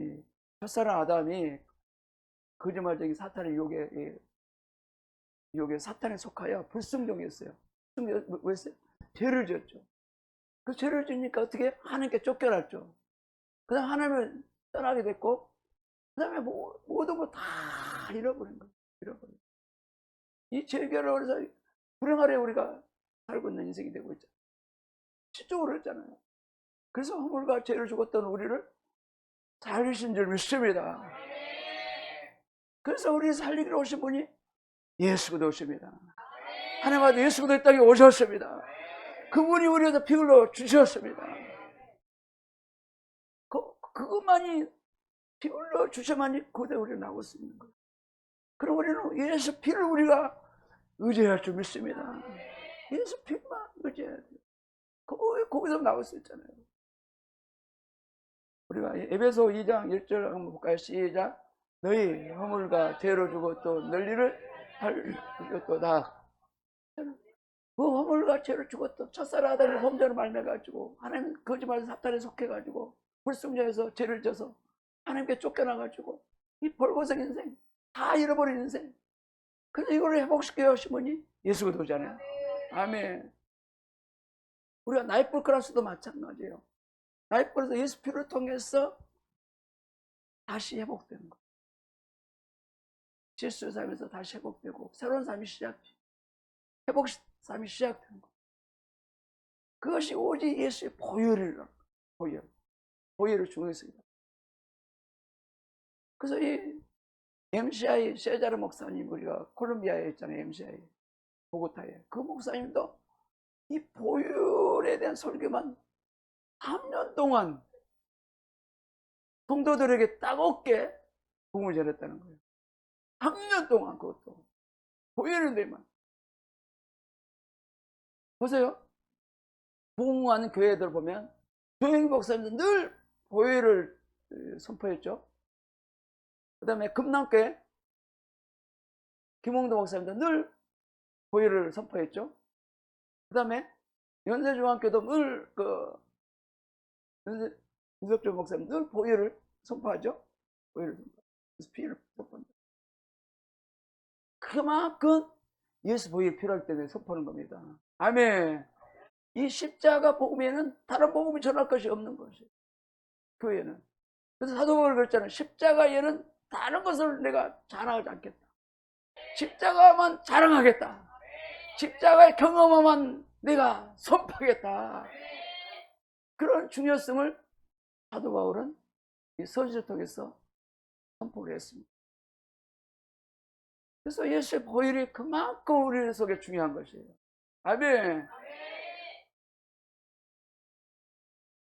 이 첫사랑 아담이 거짓말쟁이 사탄의 유혹에 사탄에 속하여 불순종했어요. 왜 했어요? 죄를 지었죠. 그 죄를 지으니까 어떻게 하나님께 쫓겨났죠. 그 다음 하나님을 떠나게 됐고, 그 다음에 모든 걸 다 잃어버린 거예요. 잃어버린. 이 죄결을 해서 불행 아래 우리가 살고 있는 인생이 되고 있잖아요. 시적으로 했잖아요. 그래서 허물과 죄를 죽었던 우리를 살리신 줄 믿습니다. 그래서 우리 살리기로 오신 분이 예수 그리스도십니다. 하나님 아들 예수 그리스도 이 땅에 오셨습니다. 그분이 우리에게 피 흘러 주셨습니다. 그것만이 피 흘러 주셔만이 그대 우리가 나올 수 있는 거예요. 그럼 우리는 예수 피를 우리가 의지할 줄 믿습니다. 예수 피만 의지해야 돼요. 거기서 나올 수 있잖아요. 우리가 에베소 2장 1절 한번 볼까요? 시작. 너희 허물과 죄로 죽었고 널리를 살렸도다. 그 허물과 죄로 죽었던 첫사랑 아담의 범죄를 말미암아가지고 하나님 거짓말 사탄에 속해가지고 불순종해서 죄를 져서 하나님께 쫓겨나가지고 이 벌거벗은 인생 다 잃어버린 인생. 그래서 이걸 회복시켜 하신 분이 예수 그리스도잖아요. 아멘. 우리가 나이프 클래스도 마찬가지예요. 나이프 클래스 예수 피를 통해서 다시 회복되는 거예요. 실수 삶에서 다시 회복되고 새로운 삶이 회복 삶이 시작되는 거예요. 그것이 오직 예수의 보혈을 중요했습니다. 그래서 이 MCI 세자르 목사님, 우리가 콜롬비아에 있잖아요. MCI 보고타에. 그 목사님도 이 보혈에 대한 설교만 3년 동안 성도들에게 따갑게 복음을 전했다는 거예요. 3년 동안 그것도 보혈에 대해만. 보세요. 부흥하는 교회들 보면 조영희 목사님도 늘 보혈을 선포했죠. 그 다음에 금남교회 김홍도 목사님도 늘 보혈을 선포했죠. 그 다음에 연세중앙교도 늘 윤석준 목사님 늘 보혈을 선포하죠. 보혈을 선포. 피를 선포한다. 그만큼 예수 보혈이 필요할 때 선포하는 겁니다. 아멘. 이 십자가 복음에는 다른 복음이 전할 것이 없는 것이에요. 교회는. 그래서 사도 바울이 그랬잖아요. 십자가에는 다른 것을 내가 자랑하지 않겠다. 십자가만 자랑하겠다. 십자가의 경험만 내가 선포하겠다. 그런 중요성을 사도 바울은 이 서신을 통해서 선포를 했습니다. 그래서 예수의 보혈이 그만큼 우리 속에 중요한 것이에요. 아멘.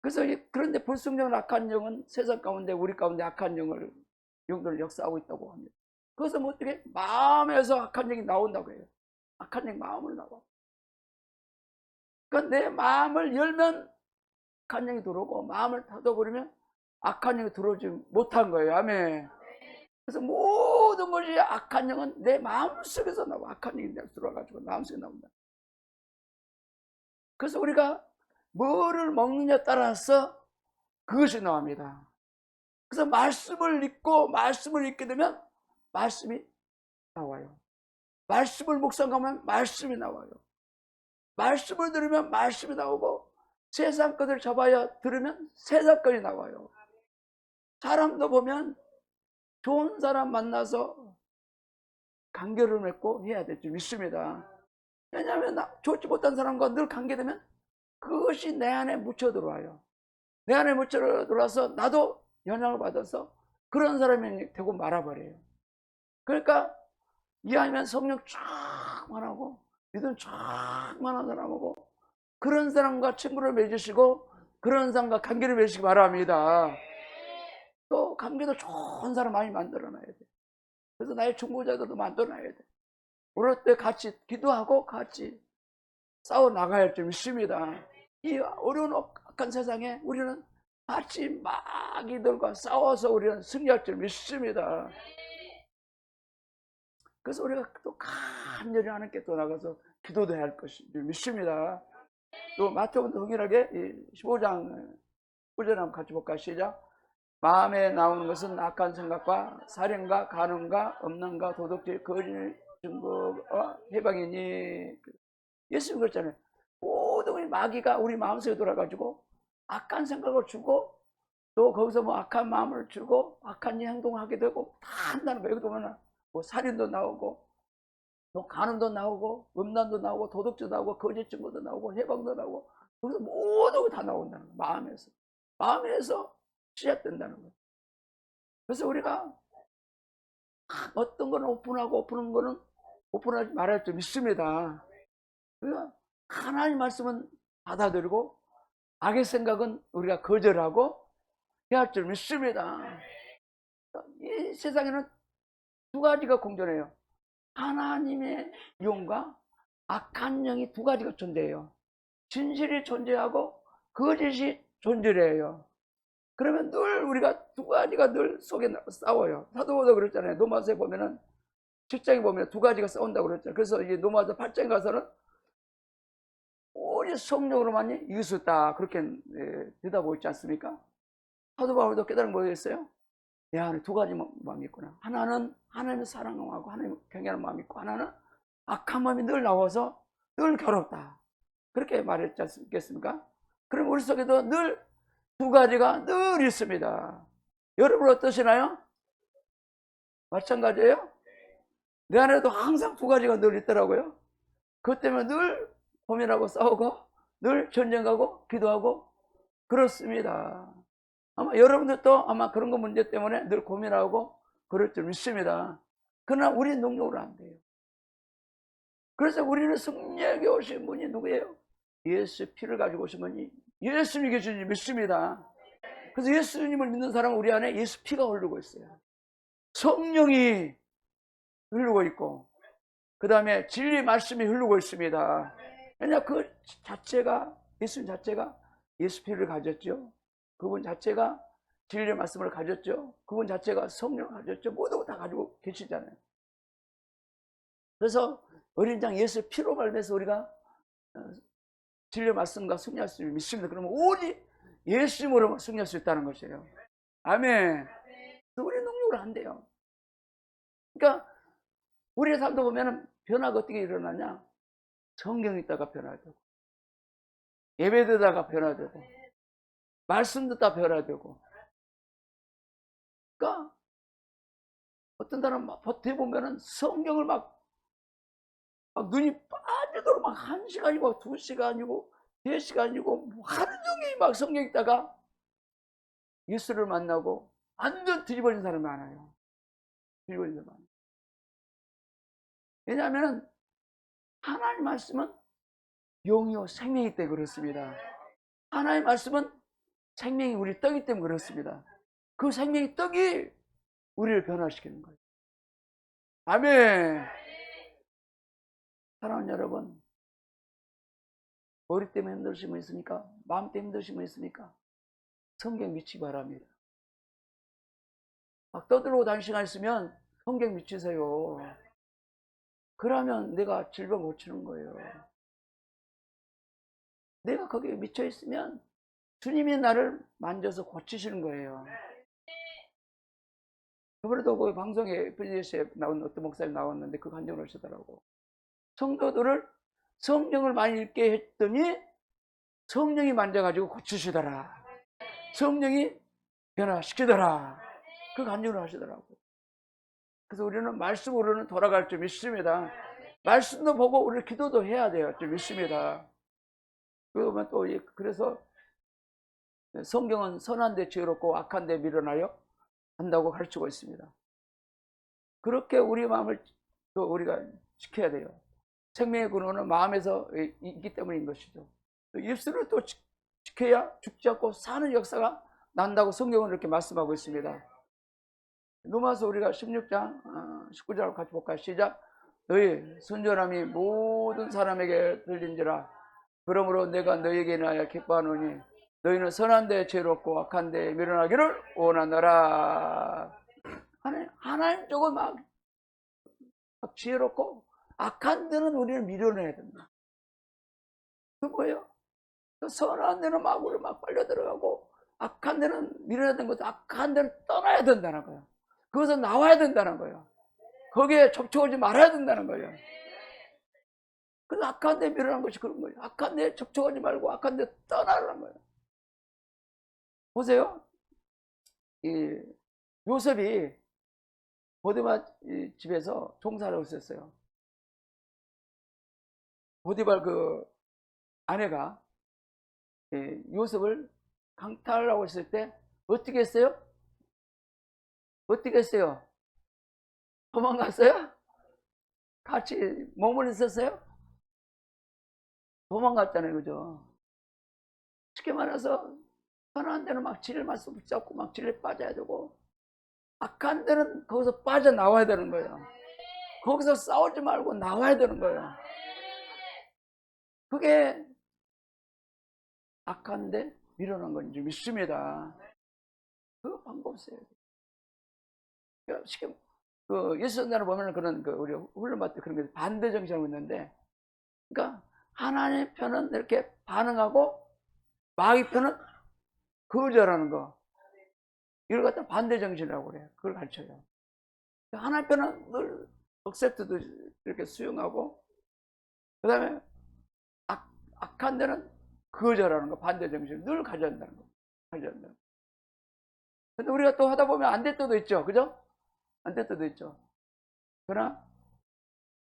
그래서 그런데 불순종 악한 영은 세상 가운데 우리 가운데 악한 영들을 역사하고 있다고 합니다. 그것은 뭐 어떻게 마음에서 악한 영이 나온다고 해요. 악한 영이 마음을 나와. 그러니까 내 마음을 열면 악한 영이 들어오고 마음을 닫아버리면 악한 영이 들어오지 못한 거예요. 아멘. 그래서 모든 것이 악한 영은 내 마음속에서 나와. 악한 영이 들어와가지고 마음속에 나온다. 그래서 우리가 뭐를 먹느냐에 따라서 그것이 나옵니다. 그래서 말씀을 읽고 말씀을 읽게 되면 말씀이 나와요. 말씀을 묵상하면 말씀이 나와요. 말씀을 들으면 말씀이 나오고 세상 것을 접하여 들으면 세상 것이 나와요. 사람도 보면 좋은 사람 만나서 관계를 맺고 해야 될 줄 믿습니다. 왜냐하면 좋지 못한 사람과 늘 관계되면 그것이 내 안에 묻혀 들어와요. 내 안에 묻혀 들어와서 나도 영향을 받아서 그런 사람이 되고 말아버려요. 그러니까 이해하면 성령 충만하고 믿음 충만한 사람하고 그런 사람과 친구를 맺으시고 그런 사람과 관계를 맺으시기 바랍니다. 또 관계도 좋은 사람 많이 만들어놔야 돼. 그래서 나의 중보자들도 만들어놔야 돼. 그럴 때 같이 기도하고 같이 싸워 나가야 할 줄 믿습니다. 이 어려운 악한 세상에 우리는 같이 마귀들과 싸워서 우리는 승리할 줄 믿습니다. 그래서 우리가 또 간절히 하나님께 또 나가서 기도도 해야 할 것을 믿습니다. 또 마태복음 동일하게 15장 9절 한번 같이 볼까요? 시작. 마음에 나오는 것은 악한 생각과 살인과 간음과 음란과 도둑질, 거짓 증거와 해방이니. 예수님 그랬잖아요. 모든 우리 마귀가 우리 마음속에 들어가지고 악한 생각을 주고 또 거기서 뭐 악한 마음을 주고 악한 행동을 하게 되고 다 한다는 거예요. 여기 보면 뭐 살인도 나오고 또 간음도 나오고 음란도 나오고 도둑질도 나오고 거짓 증거도 나오고 해방도 나오고 거기서 모든 게 다 나온다는 거예요. 마음에서 시작된다는 거예요. 그래서 우리가 어떤 거는 오픈하고 오픈한 거는 오픈하지 말아야 줄 믿습니다. 그러니까 하나님 말씀은 받아들이고 악의 생각은 우리가 거절하고 해야 할 줄 믿습니다. 이 세상에는 두 가지가 공존해요. 하나님의 영과 악한 영이 두 가지가 존재해요. 진실이 존재하고 거짓이 존재해요. 그러면 늘 우리가 두 가지가 늘 속에 싸워요. 사도보도 그랬잖아요. 로마서에 보면은 7장에 보면 두 가지가 싸운다고 그랬잖아요. 그래서 이제 로마서 8장에 가서는 오직 성령으로만 이기셨다 그렇게 대답하고 있지 않습니까? 사도 바울도 깨달은 뭐였어요? 내 안에 두 가지 마음이 있구나. 하나는 하나님을 사랑하고 하나님을 경외하는 마음이 있고, 하나는 악한 마음이 늘 나와서 늘 괴롭다. 그렇게 말했지 않겠습니까? 그럼 우리 속에도 늘 두 가지가 늘 있습니다. 여러분 어떠시나요? 마찬가지예요? 내 안에도 항상 두 가지가 늘 있더라고요. 그것 때문에 늘 고민하고 싸우고 늘 전쟁하고 기도하고 그렇습니다. 아마 여러분들도 아마 그런 거 문제 때문에 늘 고민하고 그럴 줄 믿습니다. 그러나 우리 능력으로 안 돼요. 그래서 우리는 승리하게 오신 분이 누구예요? 예수 피를 가지고 오신 분이 예수님이 계신지 믿습니다. 그래서 예수님을 믿는 사람은 우리 안에 예수 피가 흐르고 있어요. 성령이 흐르고 있고 그 다음에 진리 말씀이 흐르고 있습니다. 왜냐 그 자체가 예수님 자체가 예수 피를 가졌죠. 그분 자체가 진리 말씀을 가졌죠. 그분 자체가 성령을 가졌죠. 모두 다 가지고 계시잖아요. 그래서 어린 양 예수 피로 말미암아서 우리가 진리 말씀과 승리할 수 믿습니다. 그러면 오직 예수님으로만 승리할 수 있다는 것이에요. 아멘. 우리 능력으로 안 돼요. 그러니까 우리의 삶도 보면 변화가 어떻게 일어나냐? 성경 읽다가 변화되고 예배 드다가 변화되고 말씀 듣다 변화되고. 그러니까 어떤 사람 막 버텨보면은 성경을 막 눈이 빠지도록 막 1시간이고 2시간이고 3시간이고 하루 종일 막 성경 읽다가 예수를 만나고 완전 뒤집어진 사람이 많아요. 뒤집어진 사람이 많아요. 왜냐하면 하나님 말씀은 영이요 생명이기 때문에 그렇습니다. 하나님 말씀은 생명이 우리 떡이기 때문에 그렇습니다. 그 생명의 떡이 우리를 변화시키는 거예요. 아멘. 사랑하는 여러분, 머리 때문에 힘드신 분 있습니까? 마음 때문에 힘드신 분 있습니까? 성경 믿기 바랍니다. 막 떠들고 다닐 시간 있으면 성경 믿으세요. 그러면 내가 질병 고치는 거예요. 내가 거기에 미쳐 있으면 주님이 나를 만져서 고치시는 거예요. 저번에도 그 방송에 FBS에 나온 어떤 목사님 나왔는데 그 간증을 하시더라고. 성도들을 성령을 많이 읽게 했더니 성령이 만져가지고 고치시더라. 성령이 변화시키더라. 그 간증을 하시더라고. 그래서 우리는 말씀으로는 돌아갈 줄 믿습니다. 말씀도 보고 우리 기도도 해야 돼요. 줄 믿습니다. 그러면 또 그래서 성경은 선한 데 지혜롭고 악한 데 미련하여 한다고 가르치고 있습니다. 그렇게 우리 마음을 또 우리가 지켜야 돼요. 생명의 근원은 마음에서 있기 때문인 것이죠. 입술을 또 지켜야 죽지 않고 사는 역사가 난다고 성경은 이렇게 말씀하고 있습니다. 로마서 우리가 16장 19절을 같이 볼까요? 시작. 너희 순전함이 모든 사람에게 들린지라. 그러므로 내가 너희에게 인하여 기뻐하노니 너희는 선한 데 죄롭고 악한 데 미련하기를 원하노라. 하나님 쪽은 막 지혜롭고 악한 데는 우리는 미련해야 된다. 그 뭐예요? 선한 데는 막 우리 막 빨려 들어가고 악한 데는 밀어야 되는 것도 악한 데는 떠나야 된다는 거예요. 그것은 나와야 된다는 거예요. 거기에 접촉하지 말아야 된다는 거예요. 그래서 악한 데 밀어라는 것이 그런 거예요. 악한 데 접촉하지 말고 악한 데 떠나라는 거예요. 보세요. 이 요셉이 보디발 집에서 종사를 하고 있었어요. 보디발 그 아내가 요셉을 강탈하고 있을 때 어떻게 했어요? 어떻게 했어요? 도망갔어요? 같이 머물러 있었어요? 도망갔잖아요, 그죠? 쉽게 말해서 선한 데는 막 지를 맞서 붙잡고 막 지를 빠져야 되고, 악한 데는 거기서 빠져나와야 되는 거예요. 거기서 싸우지 말고 나와야 되는 거예요. 그게 악한데 밀어넣은 건지 믿습니다. 그 방법 써야 돼요. 쉽게 그 예수 전자를 보면 그런 그 우리 훈련받을 때 그런 게 반대 정신하고 있는데, 그러니까 하나님 편은 이렇게 반응하고 마귀 편은 거절하는 거, 이걸 갖다 반대 정신이라고 그래요. 그걸 가르쳐요. 하나님 편은 늘 억셉트도 이렇게 수용하고, 그 다음에 악한 데는 거절하는 거, 반대 정신을 늘 가져야 한다는 거. 가져야 한다는 거. 근데 우리가 또 하다 보면 안 될 때도 있죠. 그죠? 안 될 때도 있죠. 그러나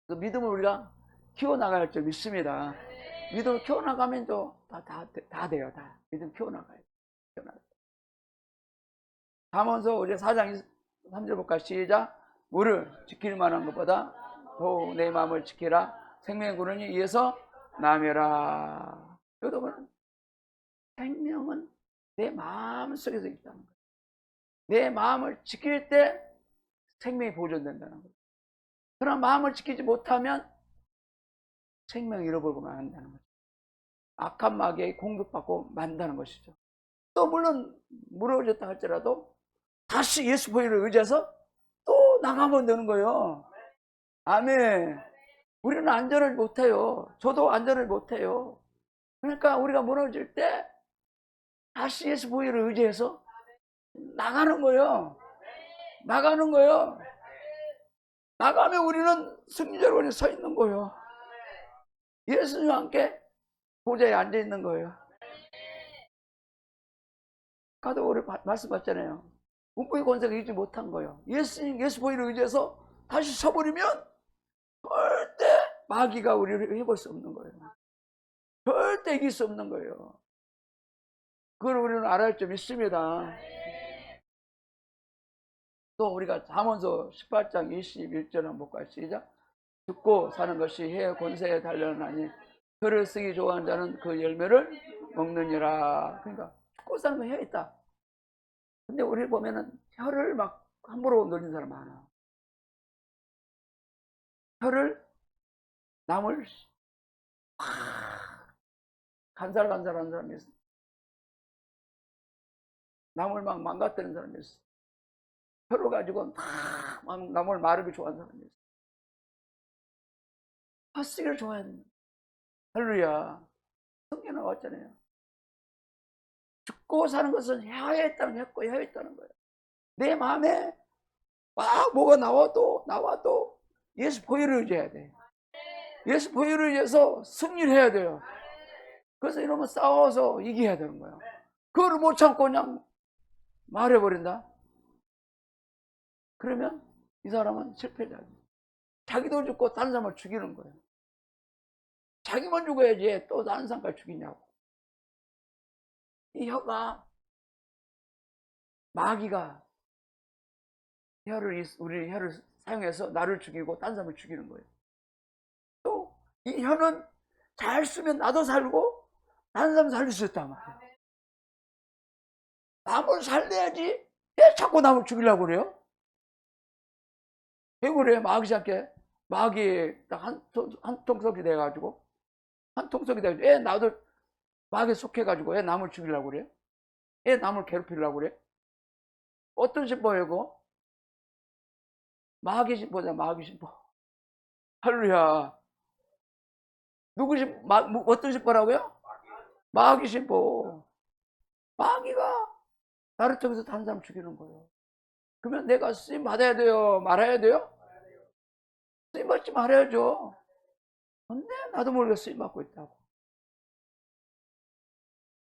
그 믿음을 우리가 키워나가야 할 줄 믿습니다. 믿음을 키워나가면 또 다 돼요. 다. 믿음 키워나가요. 잠언서 우리 4장 3절 볼까? 시작. 물을 지킬 만한 것보다 더 내 마음을 지키라. 생명의 구름이 이에서 남여라. 여기도 보면 생명은 내 마음 속에서 있다는 거예요. 내 마음을 지킬 때 생명이 보존된다는 거예요. 그러나 마음을 지키지 못하면 생명을 잃어버리고 만다는 거죠. 악한 마귀에 공격받고 만다는 것이죠. 또 물론 무너졌다 할지라도 다시 예수 보혈을 의지해서 또 나가면 되는 거예요. 아멘. 우리는 안전을 못해요. 저도 안전을 못해요. 그러니까 우리가 무너질 때 다시 예수 보혈을 의지해서 나가는 거예요. 나가는 거예요. 나가면 우리는 승리자로 서 있는 거예요. 예수님과 함께 보좌에 앉아 있는 거예요. 아까도 우리 말씀하셨잖아요. 운명의 권세가 이기지 못한 거예요. 예수 보혈을 의지해서 다시 서버리면 절대 마귀가 우리를 해볼 수 없는 거예요. 절대 이길 수 없는 거예요. 그걸 우리는 알아야 할 점 있습니다. 또 우리가 잠언서 18장 21절 한번 볼까요? 시작. 듣고 사는 것이 해의 권세에 달려나니 혀를 쓰기 좋아하는 자는 그 열매를 먹느니라. 그러니까 듣고 사는 거 혀 있다. 근데 우리 보면은 혀를 막 함부로 놀리는 사람 많아. 혀를 남을 간살간살하는 사람이 있어. 남을 막 망가뜨리는 사람이 있어. 혀를 가지고 막 남을 마르기 좋아하는 사람이 있어. 혀쓰기를 좋아하는. 할렐루야. 성경 나왔잖아요. 죽고 사는 것은 혀에 있다는 혀고 혀에 있다는 거예요. 내 마음에 막 뭐가 나와도 예수 보혈을 의지해야 돼. 예수 보혈을 의지해서 승리를 해야 돼요. 그래서 이러면 싸워서 이겨야 되는 거예요. 그걸 못 참고 그냥 말해버린다. 그러면 이 사람은 실패자. 자기도 죽고 다른 사람을 죽이는 거예요. 자기만 죽어야지 또 다른 사람까지 죽이냐고. 이 혀가, 마귀가 우리 혀를 사용해서 나를 죽이고 다른 사람을 죽이는 거예요. 또 이 혀는 잘 쓰면 나도 살고 다른 사람 살릴 수 있단 말이에요. 남을 살려야지 왜 자꾸 남을 죽이려고 그래요? 왜 그래요? 마귀한테 마귀 딱 한 통속이 돼가지고 왜 나도 마귀에 속해가지고 왜 남을 죽이려고 그래요? 왜 남을 괴롭히려고 그래요? 어떤 신보예요 그거? 마귀 신보다 마귀 신보. 할렐루야. 누구 어떤 신보라고요? 마귀 신보. 마귀가 나를 통해서 다른 사람 죽이는 거예요. 그러면 내가 쓰임 받아야 돼요? 말아야 돼요? 쓰임 받지 말아야죠. 근데 나도 모르게 쓰임 받고 있다고.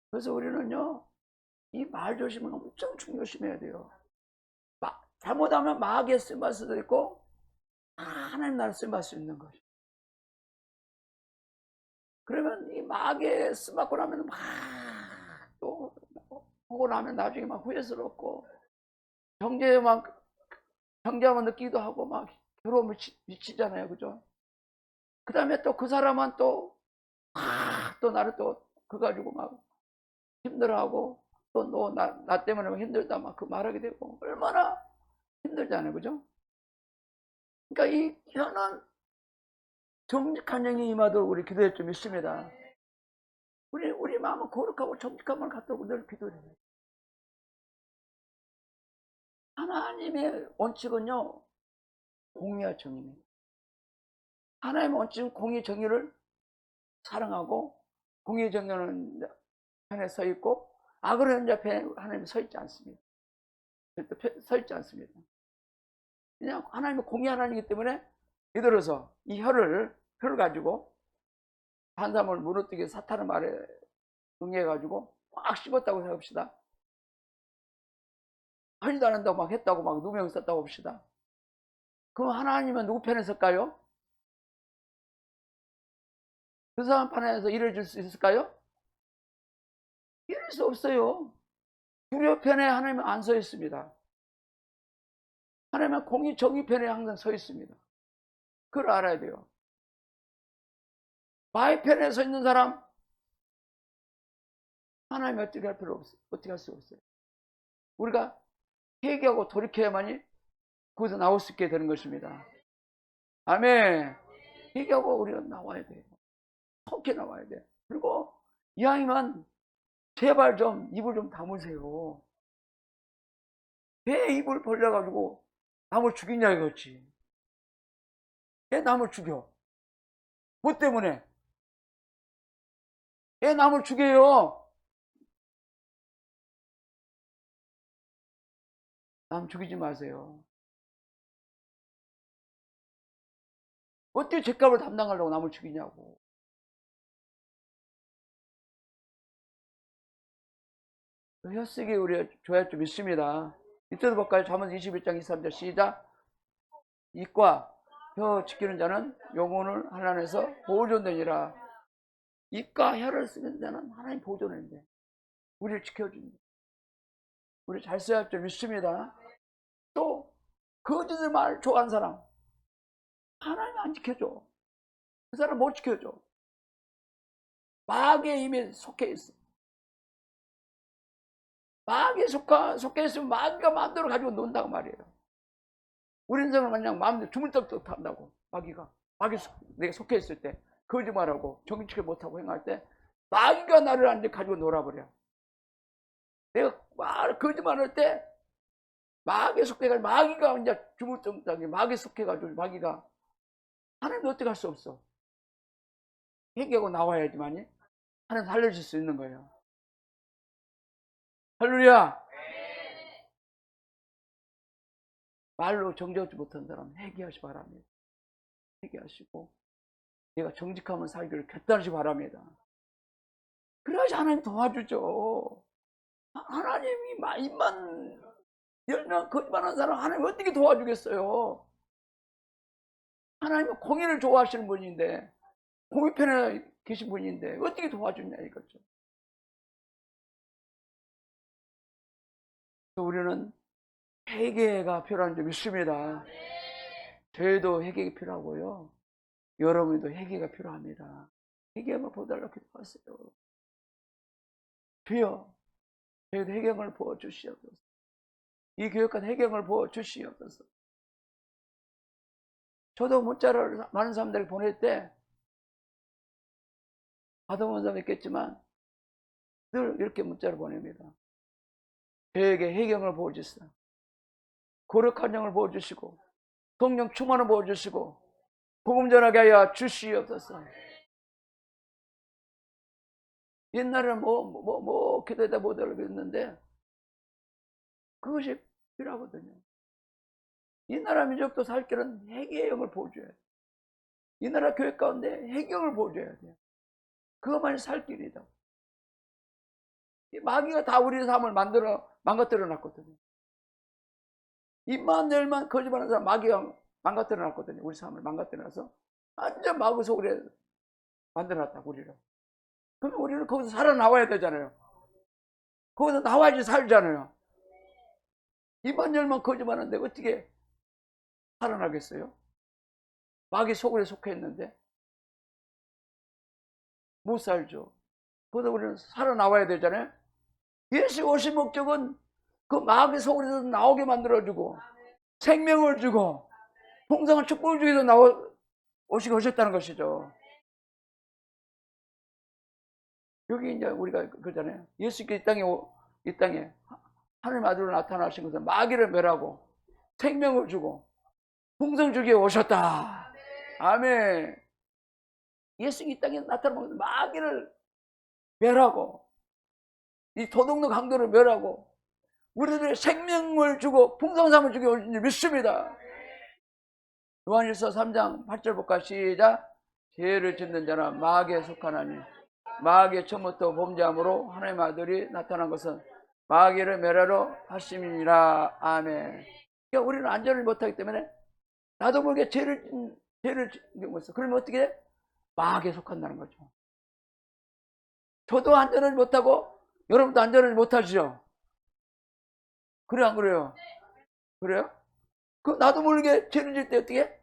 그래서 우리는요, 이 말 조심을 엄청 중요시해야 돼요. 잘못하면 마귀에 쓰임 받을 수도 있고, 하나님 나를 쓰임 받을 수 있는 것이. 그러면 이 마귀에 쓰임 받고 나면 또 하고 나면 나중에 막 후회스럽고, 형제만 느끼기도 하고 막 괴로움을 미치잖아요. 그죠? 그 다음에 또 그 사람은 또 나를 또 그거 가지고 막 힘들어하고, 또 나 때문에 힘들다 막 그 말하게 되고, 얼마나 힘들잖아요. 그죠? 그러니까 이 혀는 정직한 영이 임하도록 우리 기도해 좀 있습니다. 우리 마음은 거룩하고 정직함을 갖도록 늘 기도해요. 하나님의 원칙은요, 공의와 정의입니다. 하나님의 원칙은 공의 정의를 사랑하고, 공의 정의는 편에 서 있고, 악을 하는 자 편에 하나님이 서 있지 않습니다. 서 있지 않습니다. 그냥 하나님은 공의 하나님이기 때문에, 예를 들어서 이 혀를 가지고 한 사람을 무너뜨리게 사탄의 말에 응해가지고 막 씹었다고 생각합시다. 하지도 않는다고 막 했다고 막 누명 썼다고 봅시다. 그럼 하나님은 누구 편에 설까요? 그 사람 편에서 일해줄 수 있을까요? 이럴 수 없어요. 불의 편에 하나님은 안 서 있습니다. 하나님은 공의 정의 편에 항상 서 있습니다. 그걸 알아야 돼요. 마의 편에 서 있는 사람, 하나님이 어떻게 할 필요 없어요. 어떻게 할 수 없어요. 우리가 회개하고 돌이켜야만이 거기서 나올 수 있게 되는 것입니다. 아멘. 회개하고 우리가 나와야 돼요. 속히 나와야 돼. 그리고 이왕이면 제발 좀 입을 좀 다무세요. 왜 입을 벌려가지고 남을 죽이냐 이거지. 왜 남을 죽여? 뭐 때문에? 왜 남을 죽여요? 남 죽이지 마세요. 어떻게 죄값을 담당하려고 남을 죽이냐고. 혀쓰기 우리 줘야 좀 있습니다. 이때도 볼까요? 잠언 21장 23절 시작. 입과 혀 지키는 자는 영혼을 하나님에서 보존되니라. 입과 혀를 쓰는 자는 하나님 보존인데 우리를 지켜줍니다. 우리 잘 써야 좀 있습니다. 또 거짓을 말 좋아하는 사람 하나님 안 지켜줘. 그 사람 못 지켜줘. 마귀의 힘에 속해 있어. 마귀에 속해 있으면 마귀가 마음대로 가지고 논다고 말이에요. 우리 인생을 마냥 마음대로 주물떡떡 한다고. 마귀 내가 속해 있을 때 거짓말하고 정직을 못하고 행할 때 마귀가 나를 안 가지고 놀아버려. 내가 거짓말할 때 마귀에 속해가지고 마귀가 이제 주물떡떡하게 마귀에 속해가지고 마귀가 하나님 어떻게 할 수 없어. 회개하고 나와야지만이 하나님 살려줄 수 있는 거예요. 할렐루야. 말로 정죄하지 못한 사람 회개하시 바랍니다. 회개하시고 내가 정직하면 살기를 결단하시 바랍니다. 그래야지 하나님 도와주죠. 하나님이 입만 열면 거짓말하는 사람 하나님 어떻게 도와주겠어요. 하나님은 공의를 좋아하시는 분인데 공의 편에 계신 분인데 어떻게 도와주냐 이거죠. 우리는 회개가 필요한 점 있습니다. 저희도 회개가 필요하고요. 여러분도 회개가 필요합니다. 회개만 보달라고 기도하세요. 주여, 저희도 회개를 부어주시옵소서. 이 교육과 회개를 부어주시옵소서. 저도 문자를 많은 사람들에게 보낼 때 받아본 사람 있겠지만 늘 이렇게 문자를 보냅니다. 저에게 회개를 부어주시오. 거룩한 영을 부어주시고 성령 충만을 부어주시고 복음 전하게 하여 주시옵소서. 옛날에는 기도하다 못 알아듣는데 그것이 필요하거든요. 이 나라 민족도 살 길은 회개의 영을 보여줘야 돼요. 이 나라 교회 가운데 회개를 보여줘야 돼요. 그것만이 살 길이다. 이 마귀가 다 우리 삶을 망가뜨려 놨거든요. 입만 열만 거짓말하는 사람 마귀가 망가뜨려 놨거든요. 우리 삶을 망가뜨려 놔서 완전 마귀 속으로 만들어 놨다고 우리를. 그럼 우리는 거기서 살아나와야 되잖아요. 거기서 나와야지 살잖아요. 입만 열만 거짓말하는데 어떻게 살아나겠어요? 마귀 속으로 속해 있는데 못 살죠. 그래서 우리는 살아나와야 되잖아요. 예수 오신 목적은 그 마귀 속으로서 나오게 만들어주고 생명을 주고 풍성한 축복을 주기 위해서 오셨다는 것이죠. 여기 이제 우리가 그러잖아요. 예수께서 이 땅에 하나님 아들로 나타나신 것은 마귀를 멸하고 생명을 주고 풍성 주기에 오셨다. 아멘. 예수 이 땅에 나타나면 마귀를 멸하고 이 도둑노 강도를 멸하고 우리들의 생명을 주고 풍성함을 주기 오신 줄 믿습니다. 요한일서 3장 8절 볼까? 시작. 죄를 짓는 자는 마귀에 속하나니 마귀의 처음부터 범죄함으로 하나님의 아들이 나타난 것은 마귀를 멸하러 하심이니라. 아멘. 그러니까 우리는 안전을 못하기 때문에 나도 모르게 죄를 짓고 있어. 그러면 어떻게 돼? 마귀에 속한다는 거죠. 저도 안전을 못하고 여러분도 안전을 못하시죠? 그래 안 그래요? 그래요? 그 나도 모르게 죄를 짓 때 어떻게?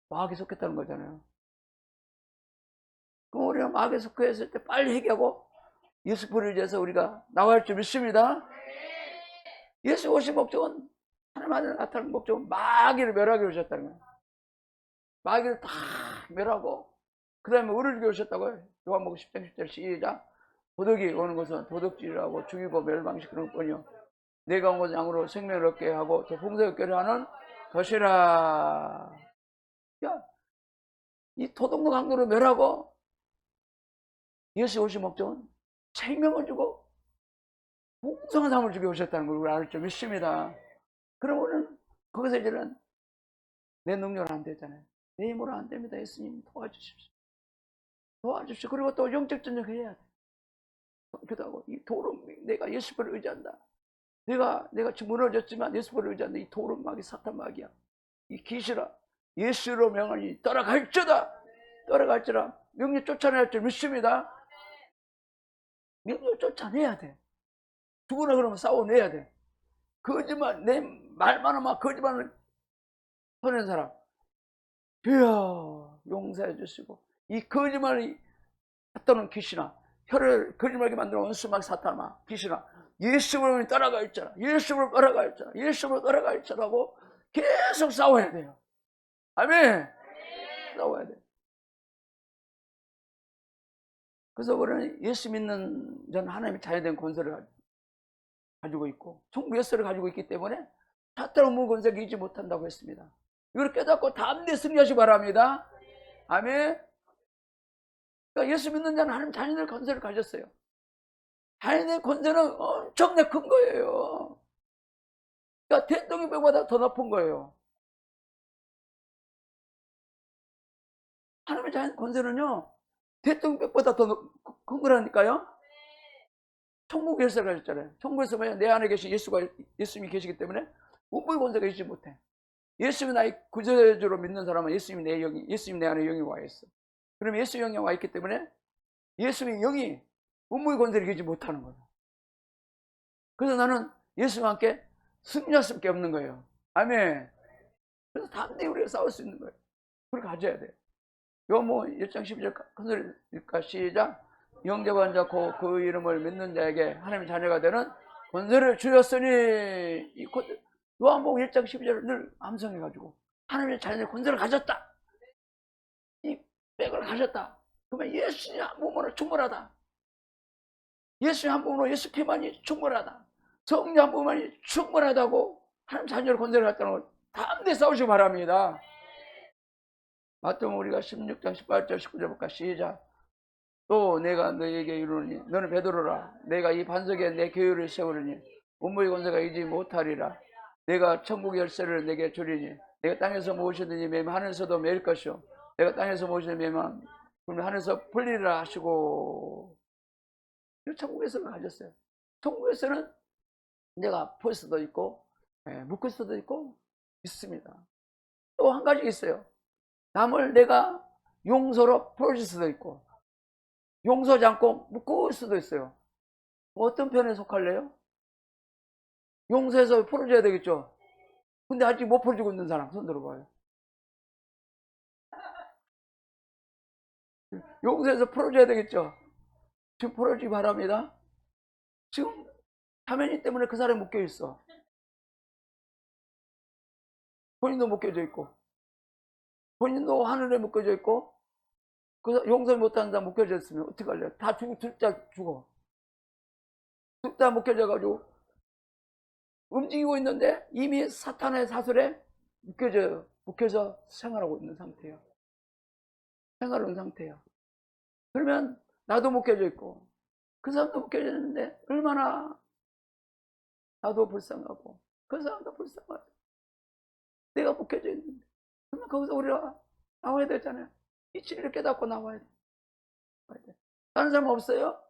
마귀에 속했다는 거잖아요. 그럼 우리가 마귀에 속했을 때 빨리 회개하고 예수 보혈을 위해서 우리가 나와야 할 줄 믿습니다. 예수 오신 목적은 하나님 아들 나타나는 목적은 마귀를 멸하기 오셨다는 거예요. 마귀를 다 멸하고 그 다음에 우리를 위해 오셨다고요. 요한복음 10장 10절 시작. 도둑이 오는 것은 도둑질하고 죽이고 멸망시키는 뿐이요 내가 온 것은 양으로 생명을 얻게 하고 더 풍성하게 하는 것이라. 야, 이 도둑노 강도를 멸하고 예수 오신 목적은 생명을 주고 풍성한 삶을 주게 오셨다는 걸 우리 알 줄 믿습니다. 그러면은 거기서 이제는 내 능력은 안 되잖아요. 내 힘으로 안 됩니다. 예수님 도와주십시오. 도와주십시오. 그리고 또 영적 전쟁 해야 돼. 기도하고 이 도름 내가 예수를 의지한다. 내가 지금 무너졌지만 예수를 의지한다. 이 도름 마귀 사탄 마귀야. 이 귀신아 예수로 명하니 떠나갈지어다. 떠나갈지라. 명령 쫓아내야 할 줄 믿습니다. 명령 쫓아내야 돼. 죽으나 그러면 싸워내야 돼. 거짓말 내 말만 하면 거짓말을 하는 사람 주여 용서해 주시고 이 거짓말이 했다는 귀신아 혀를 거짓말하게 만드는 원수막 사탄아 귀신아 예수로 따라가 있잖아. 예수로 따라가 있잖아. 예수로 따라가 있잖아고 계속 싸워야 돼요. 아멘. 싸워야 돼. 그래서 우리는 예수 믿는 전 하나님의 자녀된 권세를 가지고 있고 천국 열쇠를 가지고 있기 때문에 사탄의 무는 권세를 이기지 못한다고 했습니다. 이걸 깨닫고 담대히 승리하시기 바랍니다. 아멘. 그러니까 예수 믿는 자는 하나님 자녀들 권세를 가졌어요. 자녀의 권세는 엄청나게 큰 거예요. 그러니까 대통령보다 더 높은 거예요. 하나님의 자녀 권세는요 대통령보다 더 큰 거라니까요. 천국 열쇠를 가졌잖아요. 천국에서 내 안에 계신 예수님이 계시기 때문에 우물 권세가 있지 못해. 예수님이 나의 구세주로 믿는 사람은 예수님이 내 안에 영이 와 있어. 그럼 예수 영이 와 있기 때문에 예수님의 영이 우물 권세를 이기지 못하는 거예요. 그래서 나는 예수와 함께 승리할 수밖에 없는 거예요. 아멘. 그래서 담대히 우리가 싸울 수 있는 거예요. 그걸 가져야 돼요. 요한복음 1장 12절 큰 소리 읽을까? 시작. 영접한 자 곧 그 이름을 믿는 자에게 하나님의 자녀가 되는 권세를 주셨으니 요한복음 1장 12절을 늘 암송해가지고 하나님의 자녀의 권세를 가졌다. 이 백을 가졌다. 그러면 예수의 한 몸으로 충분하다. 예수의 한 몸으로 예수 피만이 충분하다. 성령 한 몸만이 충분하다고 하나님 자녀의 권세를 갖다는 걸 담대히 싸우시기 바랍니다. 마태복음 우리가 16장 18절 19절 볼까? 시작. 또 내가 너에게 이르노니 너는 베드로라. 내가 이 반석에 내 교회를 세우리니 원무의 권세가 이지 못하리라. 내가 천국 열쇠를 내게 주리니 내가 땅에서 무엇이든지 매면 하늘에서도 매일 것이요 내가 땅에서 무엇이든지 매면 하늘에서 풀리리라 하시고. 천국에서는 가졌어요. 천국에서는 내가 풀 수도 있고 묶을 수도 있고 있습니다. 또 한 가지 있어요. 남을 내가 용서로 풀어줄 수도 있고 용서하지 않고 묶을 수도 있어요. 어떤 편에 속할래요? 용서해서 풀어줘야 되겠죠. 근데 아직 못 풀어주고 있는 사람 손 들어봐요. 용서해서 풀어줘야 되겠죠. 지금 풀어주기 바랍니다. 지금 화면이 때문에 그 사람이 묶여 있어. 본인도 묶여져 있고 본인도 하늘에 묶여져 있고 그 용서 못하는 사람 묶여져 있으면 어떻게 할래요? 다 둘다 죽어. 둘 다 묶여져 가지고 움직이고 있는데 이미 사탄의 사슬에 묶여서 생활하고 있는 상태예요. 생활하는 상태예요. 그러면 나도 묶여져 있고 그 사람도 묶여져 있는데 얼마나 나도 불쌍하고 그 사람도 불쌍하고 내가 묶여져 있는데 그러면 거기서 우리가 나와야 되잖아요. 이 진리를 깨닫고 나와야 돼. 다른 사람 없어요?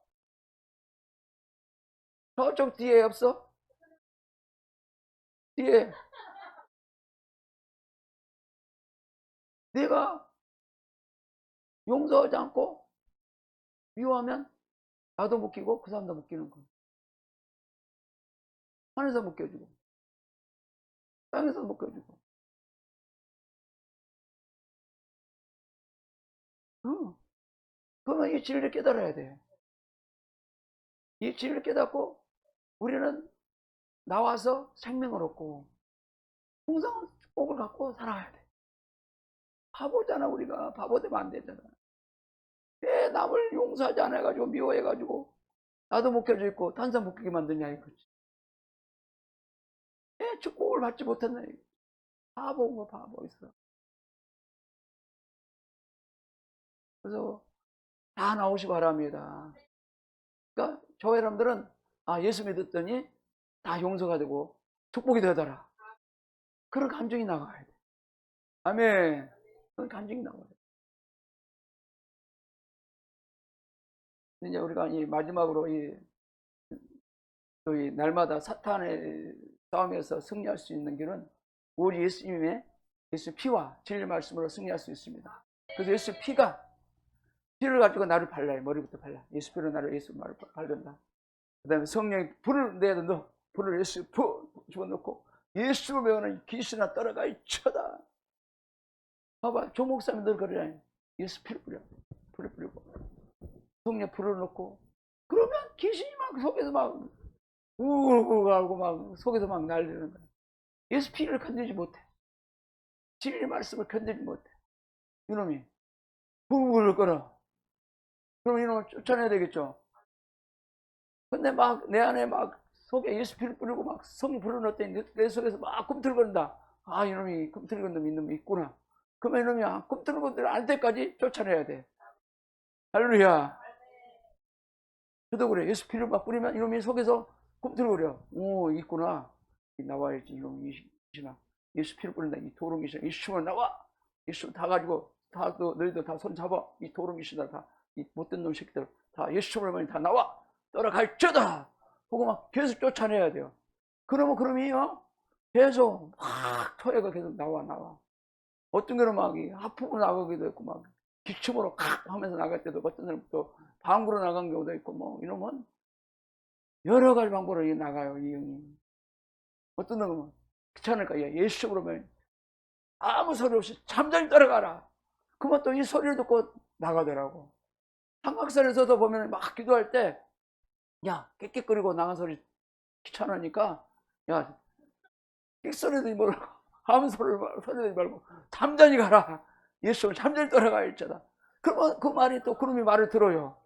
저쪽 뒤에 없어? 뒤에 내가 용서하지 않고 미워하면 나도 묶이고 그 사람도 묶이는 거야. 하늘에서 묶여주고 땅에서 묶여주고. 그러면 이 진리를 깨달아야 돼. 이 진리를 깨닫고 우리는 나와서 생명을 얻고 풍성한 축복을 갖고 살아야 돼. 바보잖아. 우리가 바보 되면 안 되잖아. 왜 남을 용서하지 않아가지고 미워해가지고 나도 묶여져 있고 탄산 묶이게 만드냐 이거지. 왜 축복을 받지 못했나 이거. 바보인 바보 있어. 그래서 다 나오시 바랍니다. 그러니까 저 여러분들은 예수 믿었더니 다 용서가 되고 축복이 되더라. 그런 감정이 나가야 돼. 아멘. 그런 감정이 나가야 돼. 이제 우리가 이 마지막으로 이 날마다 사탄의 싸움에서 승리할 수 있는 길은 우리 예수 피와 진리 말씀으로 승리할 수 있습니다. 그래서 예수 피를 가지고 나를 발라요. 머리부터 발라. 예수 피로 예수 말을 바른다. 그 다음에 성령이 불을 내야 된다. 불을 예수 집어넣고 예수로 배우는 귀신아 떠나가 있쳐다. 봐봐. 조 목사님들 그러잖아요. 예수 피를 뿌려. 불을 뿌리고 성령 불을 넣고 그러면 귀신이 막 속에서 막 우우우 하고 막 속에서 막 날리는 거야. 예수 피를 건드리지 못해. 진리 말씀을 건드리지 못해. 이놈이 불을 끌어. 그럼 이놈을 쫓아내야 되겠죠. 근데 막 내 안에 막 속에 예수 피를 뿌리고 막 성령 불을 넣었더니 내 속에서 막 꿈틀거린다. 이놈이 꿈틀거리는 이놈이 있구나. 그러면 이놈이 꿈틀거리는 안 때까지 쫓아내야 돼. 할렐루야. 저도 그래. 예수 피를 막 뿌리면 이놈이 속에서 꿈틀거려. 오, 있구나. 나와야지. 이놈이 귀신아. 예수 피를 뿌린다. 이 도롱 귀신아. 예수만 나와. 예수 다 가지고 너희도 다 손 잡아. 이 도롱 귀신아 다. 이 못된 놈 새끼들 다 예수님을 다 나와. 떠나갈지어다. 보고 막 계속 쫓아내야 돼요. 그러면 계속 막 토해가 계속 나와. 어떤 경우는 막 하품으로 나가기도 있고 막 기침으로 칵 하면서 나갈 때도 어떤 사람은 또 방구로 나간 경우도 있고 뭐 이러면 여러 가지 방법으로 나가요. 이 영이. 어떤 놈은 귀찮을까? 예수로 면 아무 소리 없이 잠잠히 따라가라. 그러면 또 이 소리를 듣고 나가더라고. 삼각산에서도 보면 막 기도할 때 깨끗거리고 나간 소리 귀찮으니까 끽소리도 말고 아무 소리도 말고 잠잠히 가라. 예수를 잠잠히 따라가 있잖아. 그러면 그 말이 또 그놈이 말을 들어요.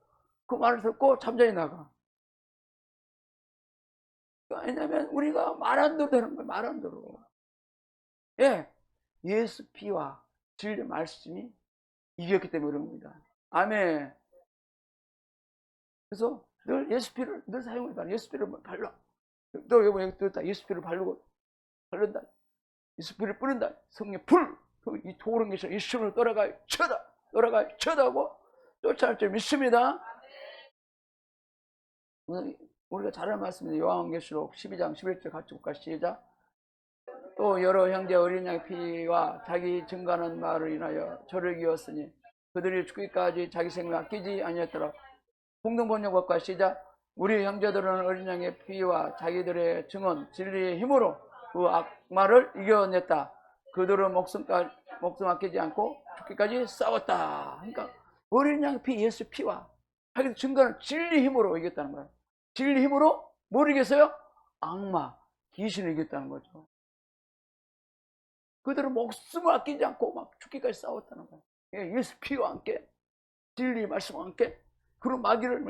그 말을 듣고 잠잠히 나가. 왜냐면 우리가 말 안 들어도 되는 거야. 말 안 들어. 예수 피와 진리 말씀이 이겼기 때문에 그런 겁니다. 아멘. 그래서 늘 예수 피를 늘 사용해봐. 예수 피를 발라. 또 여기 또 예수피를 바른다. 예수피를 뿌린다. 성령 불. 이 도른 것이 예수를 떠나가 쳐다하고 쫓아갈 줄 믿습니다. 우리가 잘 아는 말씀입니다. 요한계시록 12장 11절 같이 볼까? 시작. 또 여러 형제 어린 양의 피와 자기 증거하는 말을 인하여 저를 이었으니 그들이 죽기까지 자기 생명을 아끼지 아니했더라. 공동번역과 시작. 우리 형제들은 어린 양의 피와 자기들의 증언 진리의 힘으로 그 악마를 이겨냈다. 그들은 목숨 아끼지 않고 죽기까지 싸웠다. 그러니까 어린 양의 피, 예수 피와 자기 증거는 진리 힘으로 이겼다는 거예요. 진리 힘으로 뭘 이겼어요? 악마, 귀신을 이겼다는 거죠. 그들은 목숨을 아끼지 않고 막 죽기까지 싸웠다는 거예요. 예수 피와 함께, 진리 말씀과 함께 그런 마귀를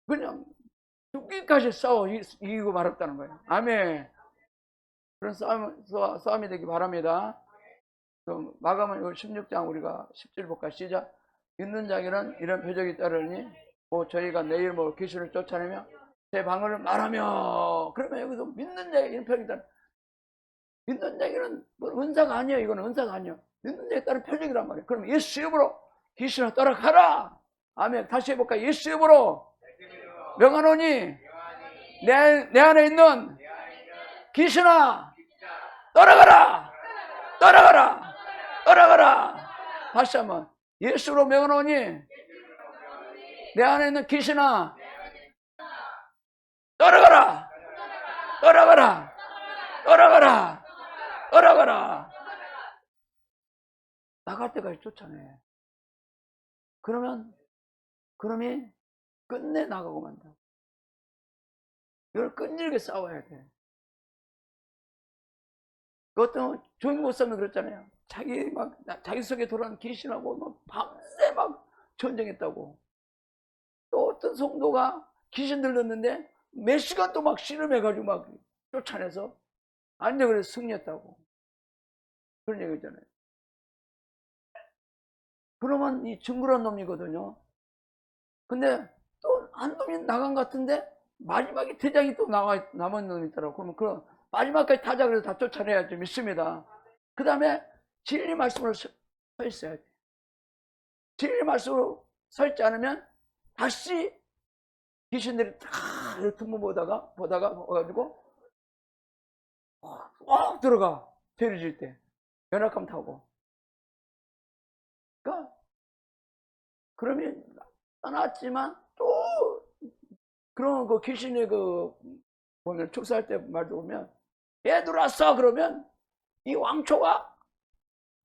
그냥 죽기까지 싸워 이기고 말았다는 거예요. 아멘. 그런 싸움이 되기 바랍니다. 마가복음 16장 우리가 10절 볼까? 시작. 믿는 자에게는 이런 표적이 따르니 저희가 내 이름으로 귀신을 쫓아내며 제 방언을 말하며. 그러면 여기서 믿는 자에게 이런 표적이 따르. 믿는 자에게는 은사가 아니에요. 이거는 은사가 아니에요. 믿는 자에 따른 표적이란 말이에요. 그럼 예수 이름으로 귀신을 떠나가라. 아멘. 다시 해볼까? 예수 이름으로 명하노니 내 안에 있는 귀신아 떠나가라. 다시 한번. 예수로 명하노니 내 안에 있는 귀신아 떠나가라. 나갈 때까지 쫓아내. 그러면 끝내 나가고 만다. 이걸 끈질게 싸워야 돼. 그것도 조용히 못 싸우면 그랬잖아요. 자기 속에 돌아온 귀신하고 밤새 전쟁했다고. 또 어떤 성도가 귀신 들렸는데 몇 시간 또 씨름해가지고 쫓아내서 안돼 그래서 승리했다고. 그런 얘기 있잖아요. 그러면 이 증거란 놈이거든요. 근데 또 한 놈이 나간 것 같은데 마지막에 대장이 또 남은 놈이 있더라고. 그러면 그 마지막까지 타자 그래서 다 쫓아내야지 믿습니다. 그 다음에 진리 말씀으로 서 있어야 돼. 진리 말씀으로 서 있지 않으면 다시 귀신들이 다 등문 보다가 와가지고 들어가. 죄를 질 때 연약감 타고. 그러면 떠났지만 또 그런 그 귀신의 보면 축사할 때 말도 보면 얘들 왔어 그러면 이 왕초가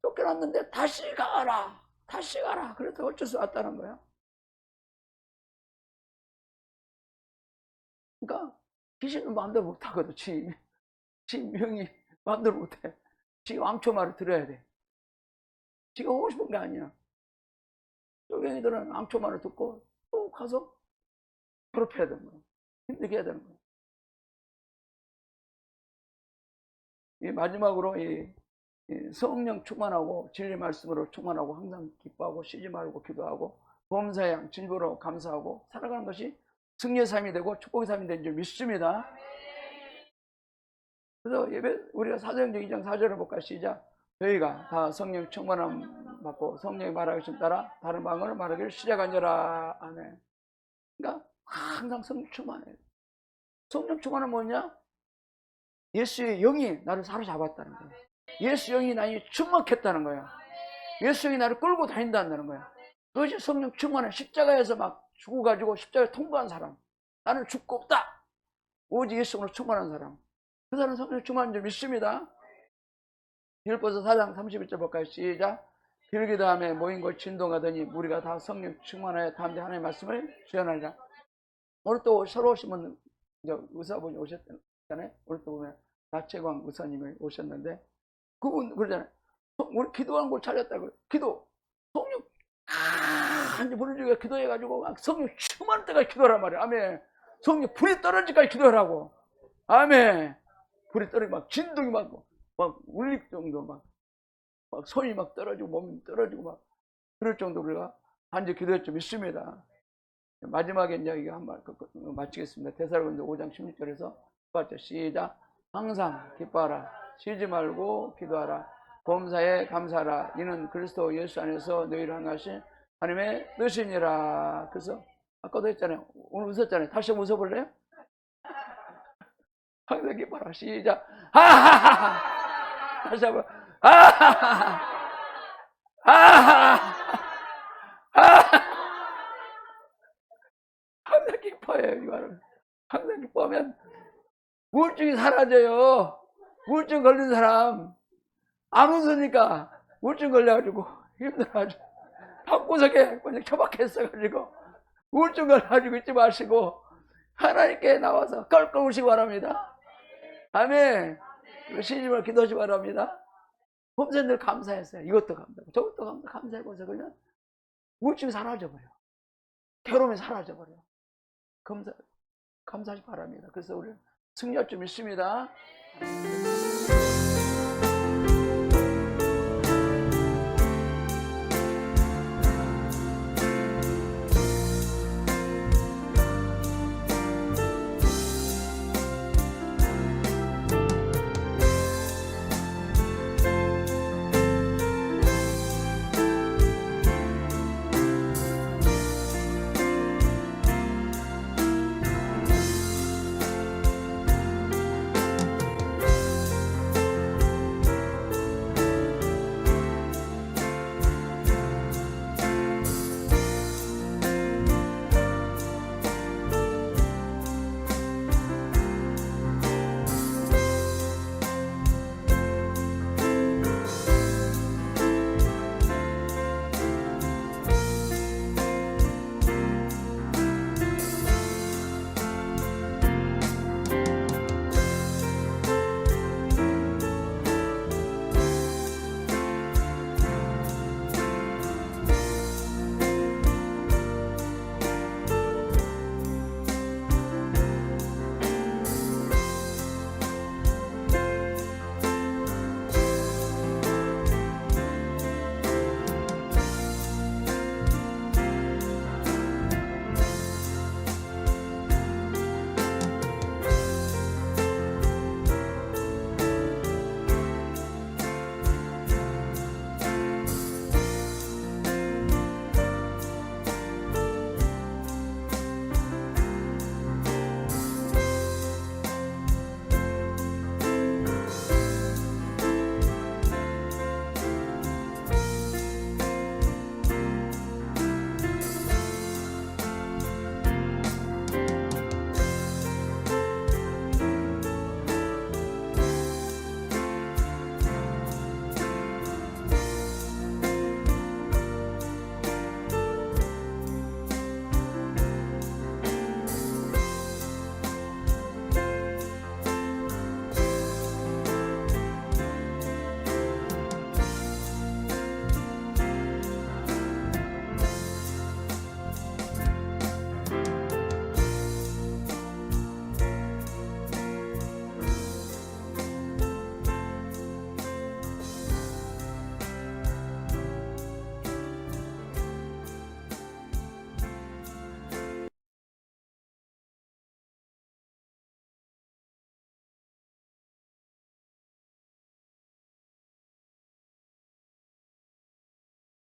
쫓겨났는데 다시 가라. 그래서 어쩔 수 없다는 거야. 그러니까 귀신은 마음대로 못하거든. 지 명이 마음대로 못해. 지 왕초 말을 들어야 돼. 지가 하고 싶은 게 아니야. 쫄갱이들은 왕초 말을 듣고 또 가서 괴롭혀야 되는 거야. 힘들게 해야 되는 거야. 이 마지막으로 이 성령 충만하고 진리 말씀으로 충만하고 항상 기뻐하고 쉬지 말고 기도하고 범사양 진보로 감사하고 살아가는 것이 승리의 삶이 되고 축복의 삶이 되는 줄 믿습니다. 그래서 우리가 사도행전 2장 4절을 볼까? 시작. 저희가 다 성령 충만함 받고 성령이 말하신 따라 다른 방언을 말하기를 시작하니라. 아멘. 그러니까 항상 성령 충만해요. 성령 충만은 뭐냐? 예수의 영이 나를 사로잡았다는 거예요. 예수 영이 나를 충만했다는 거예요. 예수 영이 나를 끌고 다닌다는 거예요. 그것이 성령 충만은 십자가에서 죽어가지고 십자가를 통과한 사람. 나는 죽고 없다. 오직 예수로 충만한 사람. 그 사람은 성령 충만한 줄 믿습니다. 빌립보서 4장 31절 볼까요? 시작. 빌기 다음에 모인 곳 진동하더니 우리가 다 성령 충만하여 다음에 하나님의 말씀을 주현하리라. 오늘 또 새로 오신 분 의사분이 오셨잖아요. 오늘 또 보면 나채광 의사님이 오셨는데 그분 그러잖아요. 우리 기도한 곳 찾았다고. 성령 한지 부르짖어 기도해가지고 성령 충만할 때까지 기도하란 말이야. 아멘. 성령 불이 떨어지기까지 기도하라고. 아멘. 불이 떨어지고 진동이 울릴 정도 손이 떨어지고 몸이 떨어지고 그럴 정도로 우리가 단지 기도했죠. 믿습니다. 마지막에 이제 이거 한번 마치겠습니다. 데살로니가 5장 16절에서 맞죠? 시작. 항상 기뻐하라. 쉬지 말고 기도하라. 범사에 감사하라. 이는 그리스도 예수 안에서 너희를 향하신 하나님의 뜻이니라. 그래서 아까도 했잖아요. 오늘 웃었잖아요. 다시 한번 웃어볼래요? 항상 기뻐하라. 시작. 하하하하. 다시 한번. 하하하하. 하하하하. 항상 기뻐해요. 이거는. 항상 기뻐하면 우울증이 사라져요. 우울증 걸린 사람 안 웃으니까 우울증 걸려가지고 힘들어가지고 방구석에 그냥 처박혀 있어가지고 우울증 걸려가지고 있지 마시고 하나님께 나와서 껄껄 우시기 바랍니다. 아멘. 시집을 기도하시기 바랍니다. 범사님들 감사했어요. 이것도 감사하고 저것도 감사하고 해서 그냥 우울증이 사라져버려. 괴로움이 사라져버려. 감사하시기 바랍니다. 그래서 우리 승리할 줄 믿습니다.